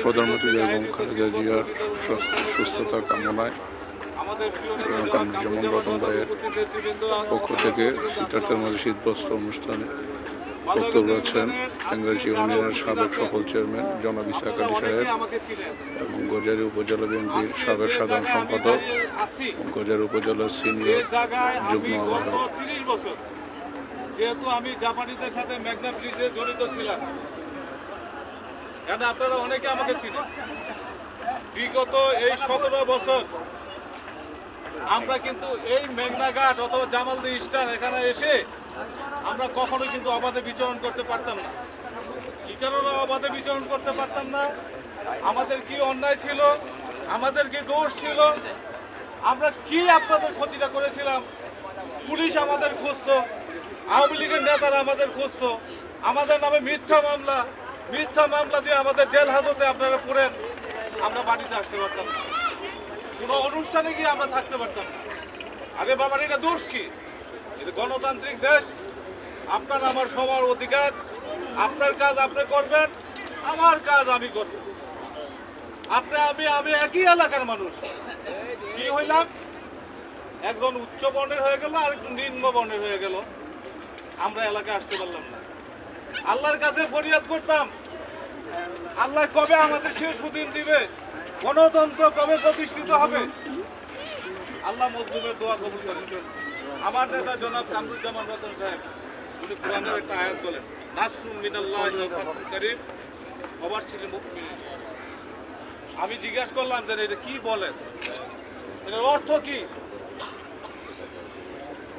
প্রধানমন্ত্রী বেগম খালেদা জিয়ার সুস্থতা কামনায় কামরুজ্জামান রতন ভাইয়ের পক্ষ থেকে শীতার্থের মাঝে শীতবস্ত্র অনুষ্ঠানে বক্তব্য রাখছেন ইংরেজি ইউনিয়নের সাবেক সফল চেয়ারম্যান জনাব ইসাক আলী সাহেব এবং গজারি উপজেলা বিএনপির সাবেক সাধারণ সম্পাদক এবং গজারি উপজেলার সিনিয়র যুগ্ম আহ্বায়ক। যেহেতু আমি জাপানিদের সাথে মেঘনা ব্রিজে জড়িত ছিলাম, কেন আপনারা অনেকে আমাকে চিনেন। বিগত এই 17 বছর আমরা কিন্তু এই মেঘনাঘাট অথবা জামালদি স্টার এখানে এসে আমরা কখনোই কিন্তু অবাধে বিচরণ করতে পারতাম না। কি কারণে অবাধে বিচরণ করতে পারতাম না? আমাদের কি অন্যায় ছিল, আমাদের কি দোষ ছিল, আমরা কি আপনাদের ক্ষতিটা করেছিলাম? পুলিশ আমাদের খুঁজতো, আওয়ামী লীগের নেতারা আমাদের খুঁজতো, আমাদের নামে মিথ্যা মামলা দিয়ে আমাদের জেল হাজতে আপনারা পড়েন, আমরা বাড়িতে আসতে পারতাম না, কোনো অনুষ্ঠানে গিয়ে আমরা থাকতে পারতাম না। আরে বাবার এটা দোষ কি? এটা গণতান্ত্রিক দেশ, আপনার আমার সবার অধিকার। আপনার কাজ আপনি করবেন, আমার কাজ আমি করব। আমি একই এলাকার মানুষ, কি হইলাম? একজন উচ্চ বর্ণের হয়ে গেল আর একটু নিম্ন বর্ণের হয়ে গেল, আমরা এলাকায় আসতে পারলাম না। আল্লাহর কাছে ফরিয়াদ করতাম, আল্লাহ কবে আমাদের শেষ দিন দিবে, গণতন্ত্র কবে প্রতিষ্ঠিত হবে? আল্লাহ মজলুমের দোয়া কবুল করেন। আমার নেতা জনাব কামরুজ্জামান রতন সাহেব, উনি কোরআনের একটা আয়াত বলেন, নাসরুম মিনাল্লাহি ওয়া ফাতহুন কারীম ওয়াবাশশিরিল মুমিনিন। আমি জিজ্ঞাসা করলাম যে এটা কি বলেন, এটার অর্থ কি?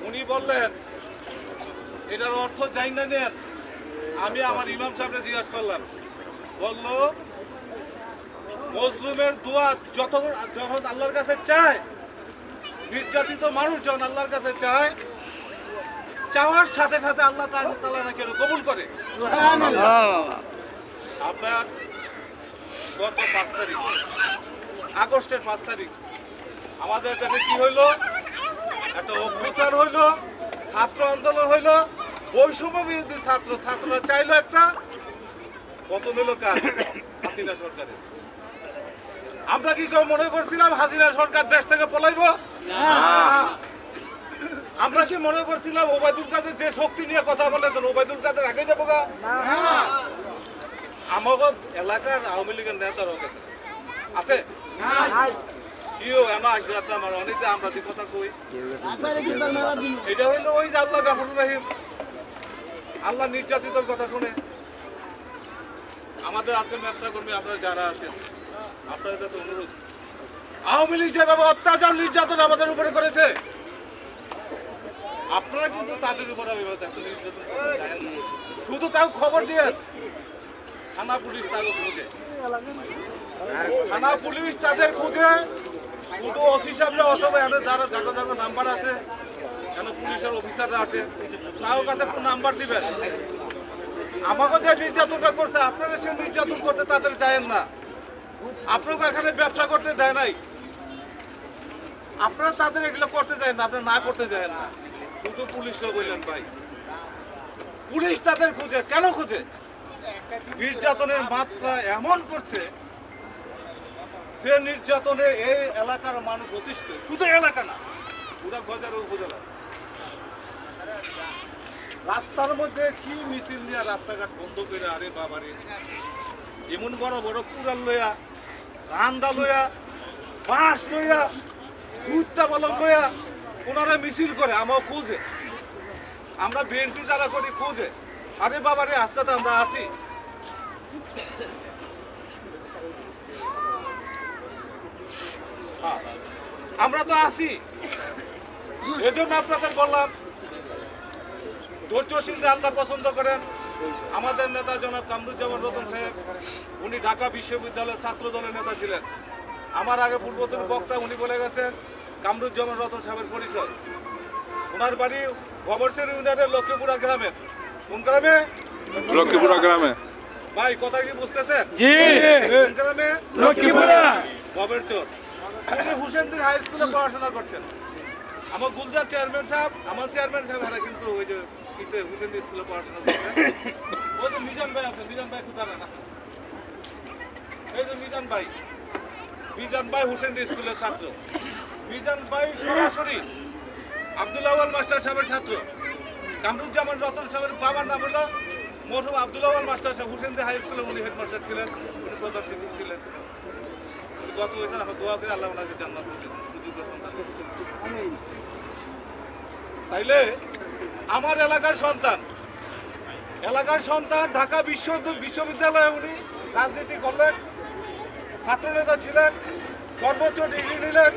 উনি বললেন এটার অর্থ জানি না নেন। আমি আমার ইমাম সাহেবকে জিজ্ঞাসা করলাম, বলল মজলুমের দোয়া যখন আল্লাহর কাছে চায়, নির্যাতিত মানুষ যখন আল্লাহর কাছে চায়, চাওয়ার সাথে সাথে আল্লাহ তাআলা নাকি কবুল করে। আপনার গত 5 তারিখ, আগস্টের 5 তারিখ আমাদের দেশে কি হইল? একটা অভ্যুত্থান হইল, ছাত্র আন্দোলন হইল, বৈষম্য বিরোধী ছাত্ররা চাইলো একটা পতন হইল কার? হাসিনা সরকারের। আমরা কি কেউ মনে করছিলাম হাসিনা সরকার দেশ থেকে পলাইব? আমরা কি মনে করছিলাম ওবায়দুল কাদের যে শক্তি নিয়ে কথা বলে ওবায়দুল কাদের আগে যাবো গা? আমাদের এলাকার আওয়ামী লীগের নেতার আছে কিও এমন আসলে আমার অনেকে আমরা যে কথা কই, এটা হইলো ওই যে আল্লাহ গাফুরুর রহিম, আল্লাহ নির্যাতিতর কথা শুনে। আমাদের আজকের নেতা কর্মী আপনারা যারা আছেন, আপনাদের কাছে অনুরোধ, আওয়ামী লীগ যেভাবে অত্যাচার নির্যাতন আমাদের উপরে করেছে, আপনারা কিন্তু তাদের উপর শুধু তাও খবর দিয়ে থানা পুলিশ তাকে খুঁজে, থানা পুলিশ তাদের খুঁজে, শুধু ওসি সাহেবরা অথবা এদের যারা জাগো জাগো নাম্বার আছে, কেন পুলিশের অফিসাররা আসে, তাও কাছে একটু নাম্বার দিবেন। আমাকে যে নির্যাতনটা করছে, আপনারা সে নির্যাতন করতে তাদের চায়েন না, আপনাকে এখানে ব্যবসা করতে দেয় নাই, আপনারা তাদের এগুলো করতে চান না, আপনারা না করতে চান না। শুধু পুলিশও বললেন ভাই, পুলিশ তাদের খুঁজে, কেন খুঁজে? নির্যাতনের মাত্রা এমন করছে, সে নির্যাতনে এই এলাকার মানুষ অতিষ্ঠ, শুধু এলাকা না, পুরা গজার উপজেলা। রাস্তার মধ্যে কি মিছিল নিয়ে রাস্তাঘাট বন্ধ করে, আরে বাবারে, এমন বড় বড় কুড়াল লইয়া, রান্দা লইয়া, বাঁশ লইয়া, জুতা বলক লইয়া ওনারা মিছিল করে, আমাও খুঁজে, আমরা বিএনপি যারা করি খুঁজে, আরে বাবারে আজকে তো আমরা আছি। আমরা তো আছি, এজন্য আপনাদের বললাম ধৈর্যশীল আল্লাহ পছন্দ করেন। আমাদের নেতা জনাব কামরুজ্জামান রতন সাহেব, উনি ঢাকা বিশ্ববিদ্যালয়ের ছাত্র দলের নেতা ছিলেন। আমার আগে পূর্বতন বক্তা উনি বলে গেছেন কামরুজ্জামান রতন সাহেবের পরিচয়। ওনার বাড়ি গবরচর ইউনিয়নের লক্ষ্মীপুরা গ্রামে। কোন গ্রামে? লক্ষ্মীপুরা গ্রামে। ভাই কথা কি বুঝতেছেন? জি। কোন গ্রামে? লক্ষ্মীপুরা গবরচর। উনি হুসেনদিন হাই স্কুলে পড়াশোনা করছেন। আমার গুলজার চেয়ারম্যান সাহেব, আমার চেয়ারম্যান সাহেব এরা কিন্তু ওই যে হুসেনদিন স্কুলে পড়াশোনা করছেন। ওই যে মিজান ভাই আছে, মিজান ভাই একটু দাঁড়ান। এই যে মিজান ভাই হোসেন স্কুলের ছাত্র। মিজান ভাই সরাসরি আব্দুল আওয়াল মাস্টার সাহেবের ছাত্র। কামরুজ্জামান রতন সাহেবের বাবার নাম হলো মরহুম আব্দুল আওয়াল মাস্টার সাহেব। হোসেন হাই স্কুলে উনি হেডমাস্টার ছিলেন, উনি প্রধান শিক্ষক ছিলেন। গত বছর এখন দোয়া করে আল্লাহ ওনাকে জান্নাত সুযোগ্য সন্তান। তাইলে আমার এলাকার সন্তান ঢাকা বিশ্ববিদ্যালয়ে উনি রাজনীতি করলেন, ছাত্রনেতা ছিলেন, সর্বোচ্চ ডিগ্রি নিলেন,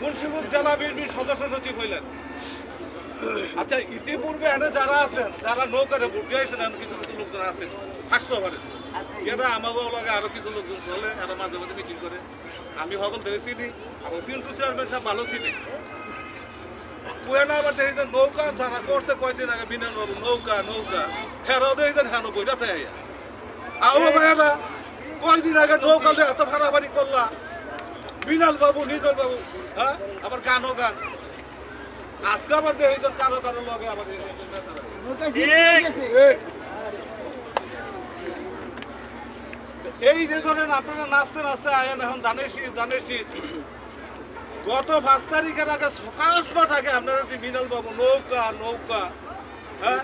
মুন্সিগঞ্জ জেলা বিএনপির সদস্য সচিব হইলেন। আচ্ছা, ইতিপূর্বে এনে যারা আছেন, যারা নৌকারে ভোট দিয়েছেন, কিছু কিছু লোকজন আছেন, থাকতে পারে এরা আমাকেও লাগে আরো কিছু লোকজন চলে, এরা মাঝে মাঝে মিটিং করে। আমি সকল ধরে চিনি, আমার পিন্টু চেয়ারম্যান সাহেব ভালো চিনি। পুয়ানা আবার দেখি যে নৌকা যারা করছে কয়দিন আগে বিনাল বাবু নৌকা হেরাও দেখি যে হ্যাঁ বইটাতে আইয়া আও ভাইয়ারা কয়দিন আগে নৌকা এত ভাড়াবাড়ি করলা বিনাল বাবু নির্মল বাবু, হ্যাঁ আবার গান আজকে আবার দেখি যে কারো লগে আমাদের এই যে ধরেন আপনারা নাচতে আয়েন এখন ধানের শীত গত 5 তারিখের আগে সকাল আগে আপনারা যদি বিনাল বাবু নৌকা হ্যাঁ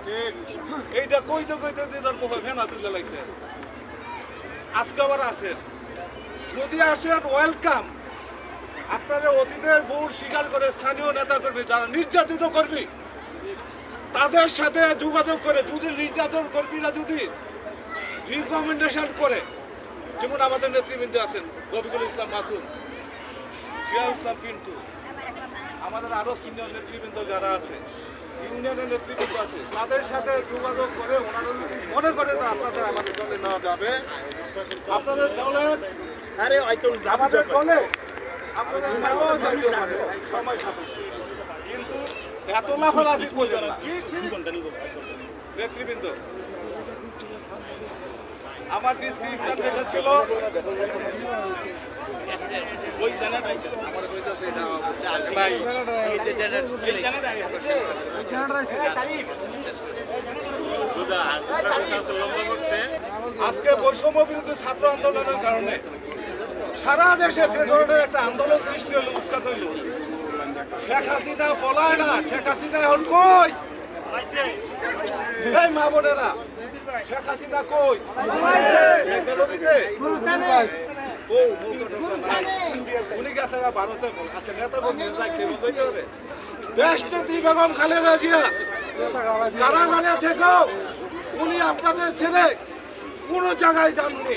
এইটা কইতে দিনের মুখে ফেনা তুলে লাগছে। আজকে আবার আসেন, যদি আসেন ওয়েলকাম। আপনারা অতীতের ভুল স্বীকার করে স্থানীয় নেতা কর্মী যারা নির্যাতিত কর্মী তাদের সাথে যোগাযোগ করে যদি নির্যাতন কর্মীরা যদি রিকমেন্ডেশন করে, যেমন আমাদের নেতৃবৃন্দ আছেন রফিকুল ইসলাম মাসুম, জিয়াউল ইসলাম পিন্টু, আমাদের আরো সিনিয়র নেতৃবৃন্দ যারা আছে, ইউনিয়নের নেতৃবৃন্দ আছে, তাদের সাথে যোগাযোগ করে ওনারা মনে করে যে আপনাদের আমাদের দলে নেওয়া যাবে, আপনাদের দলে আমাদের দলে আপনাদের নেওয়া যাইতে পারে সময় সাপেক্ষে। কিন্তু এত লাফালাফি করবে না নেতৃবৃন্দ। আমার ডিসক্রিপশন যেটা ছিল আজকে বৈষম্য বিরোধী ছাত্র আন্দোলনের কারণে সারা দেশে যে ধরনের একটা আন্দোলন সৃষ্টি হলো, উৎখাত হইল। শেখ হাসিনা পলায় না, শেখ হাসিনা এখন কই? এই মা বোনেরা, শেখ হাসিনা কই? উনি গেছে ভারতে। আচ্ছা, নেতা দেশনেত্রী বেগম খালেদা জিয়া কারাগারে থেকেও উনি আপনাদের ছেড়ে কোনো জায়গায় যাননি।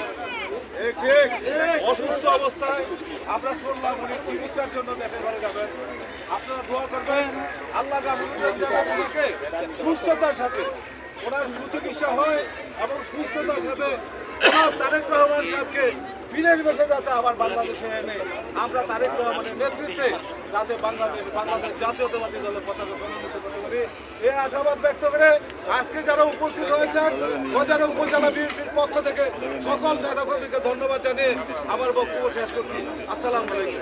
অসুস্থ অবস্থায় আমরা শুনলাম উনি চিকিৎসার জন্য দেশের ঘরে যাবেন। আপনারা দোয়া করবেন আল্লাহ ওনাকে সুস্থতার সাথে ওনার সুচিকিৎসা হয় এবং সুস্থতার সাথে তারেক রহমান সাহেবকে বিদেশ বসে যাতে আবার বাংলাদেশে এনে আমরা তারেক রহমানের নেতৃত্বে যাতে বাংলাদেশ জাতীয়তাবাদী দলের পতাকা সম্মানিত করতে পারি, এই আশাবাদ ব্যক্ত করে আজকে যারা উপস্থিত হয়েছেন বাজারে উপজেলা বিএনপির পক্ষ থেকে সকল নেতাকর্মীকে ধন্যবাদ জানিয়ে আমার বক্তব্য শেষ করছি। আসসালামু আলাইকুম।